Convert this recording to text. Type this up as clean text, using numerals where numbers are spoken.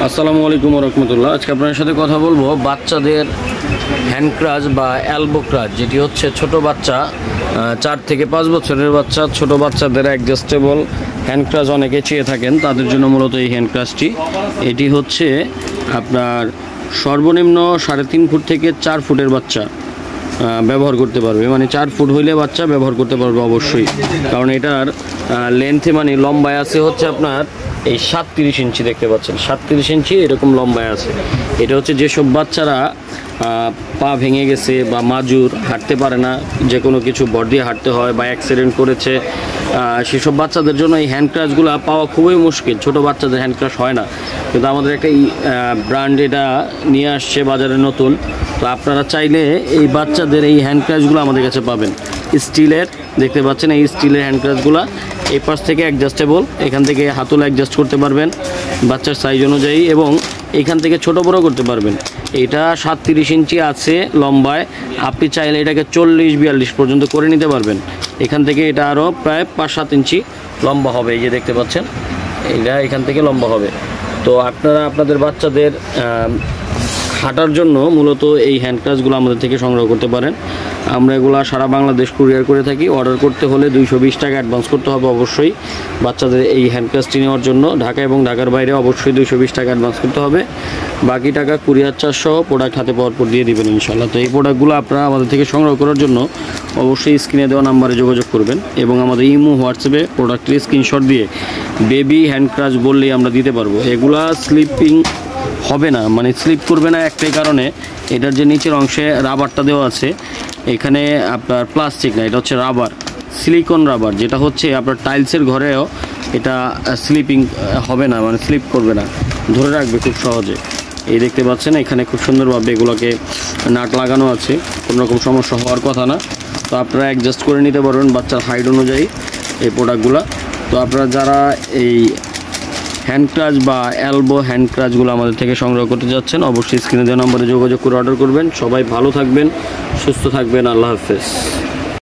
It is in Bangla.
আসসালামু আলাইকুম রহমতুল্লাহ। আজকে আপনার সাথে কথা বলবো বাচ্চাদের হ্যান্ড ক্রাচ বা এলবো ক্রাচ, যেটি হচ্ছে ছোট বাচ্চা 4 থেকে 5 বছরের বাচ্চা, ছোট বাচ্চাদের অ্যাডজাস্টেবল হ্যান্ড ক্রাচ অনেকে চেয়ে থাকেন, তাদের জন্য মূলত এই হ্যান্ড ক্রাচটি। এটি হচ্ছে আপনার সর্বনিম্ন 3.5 ফুট থেকে 4 ফুটের বাচ্চা ব্যবহার করতে পারবে, মানে 4 ফুট হইলে বাচ্চা ব্যবহার করতে পারবে অবশ্যই, কারণ এটার লেন্থে মানে লম্বায় আছে হচ্ছে আপনার এই 37 ইঞ্চি দেখতে পাচ্ছেন, 37 ইঞ্চি এরকম লম্বায় আছে। এটা হচ্ছে যেসব বাচ্চারা পা ভেঙে গেছে বা মাজুর, হাঁটতে পারে না, যে কোনো কিছু ভর দিয়ে হাঁটতে হয় বা অ্যাক্সিডেন্ট করেছে, সেসব বাচ্চাদের জন্য এই হ্যান্ড ক্রাচগুলো পাওয়া খুবই মুশকিল। ছোট বাচ্চাদের হ্যান্ড ক্রাচ হয় না, কিন্তু আমাদের একটা ব্র্যান্ড এটা নিয়ে আসছে বাজারে নতুন। তো আপনারা চাইলে এই বাচ্চাদের এই হ্যান্ড ক্রাচগুলো আমাদের কাছে পাবেন, স্টিলের দেখতে পাচ্ছেন, এই স্টিলের হ্যান্ড ক্রাচগুলো এই পাশ থেকে অ্যাডজাস্টেবল, এখান থেকে হাতল অ্যাডজাস্ট করতে পারবেন বাচ্চার সাইজ অনুযায়ী, এবং এখান থেকে ছোট বড় করতে পারবেন। এটা 37 ইঞ্চি আছে লম্বায়, আপনি চাইলে এটাকে 40-42 পর্যন্ত করে নিতে পারবেন। এখান থেকে এটা আরও প্রায় 5-7 ইঞ্চি লম্বা হবে, এই যে দেখতে পাচ্ছেন, এটা এখান থেকে লম্বা হবে। তো আপনারা আপনাদের বাচ্চাদের হাঁটার জন্য মূলত এই হ্যান্ড ক্রাচগুলো আমাদের থেকে সংগ্রহ করতে পারেন। আমরা এগুলো সারা বাংলাদেশ কুরিয়ার করে থাকি। অর্ডার করতে হলে 220 টাকা অ্যাডভান্স করতে হবে অবশ্যই বাচ্চাদের এই হ্যান্ড ক্রাচটি নেওয়ার জন্য। ঢাকা এবং ঢাকার বাইরে অবশ্যই 220 টাকা অ্যাডভান্স করতে হবে, বাকি টাকা কুরিয়ার চার্জ সহ প্রোডাক্ট হাতে পাওয়ার পর দিয়ে দেবেন ইনশাআল্লাহ। তো এই প্রোডাক্টগুলো আপনারা আমাদের থেকে সংগ্রহ করার জন্য অবশ্যই স্ক্রিনে দেওয়া নাম্বারে যোগাযোগ করবেন, এবং আমাদের ইমো হোয়াটসঅ্যাপে প্রোডাক্টের স্ক্রিনশট দিয়ে বেবি হ্যান্ড ক্রাচ বললেই আমরা দিতে পারবো। এগুলা স্লিপিং হবে না, মানে স্লিপ করবে না একটাই কারণে, এটার যে নিচের অংশে রাবারটা দেওয়া আছে, এখানে আপনার প্লাস্টিক না, এটা হচ্ছে রাবার, সিলিকন রাবার, যেটা হচ্ছে আপনার টাইলসের ঘরেও এটা স্লিপিং হবে না, মানে স্লিপ করবে না, ধরে রাখবে খুব সহজে। এই দেখতে পাচ্ছেন এখানে খুব সুন্দরভাবে এগুলোকে নাট লাগানো আছে, কোনো রকম সমস্যা হওয়ার কথা না। তো আপনারা অ্যাডজাস্ট করে নিতে পারবেন বাচ্চার হাইট অনুযায়ী এই প্রোডাক্টগুলো। তো আপনারা যারা এই হ্যান্ড ক্রাচ বা এলবো হ্যান্ড ক্রাচগুলো আমাদের থেকে সংগ্রহ করতে যাচ্ছেন, অবশ্যই স্ক্রিনে দেওয়া নম্বরে যোগাযোগ করে অর্ডার করবেন। সবাই ভালো থাকবেন, সুস্থ থাকবেন, আল্লাহ হাফেজ।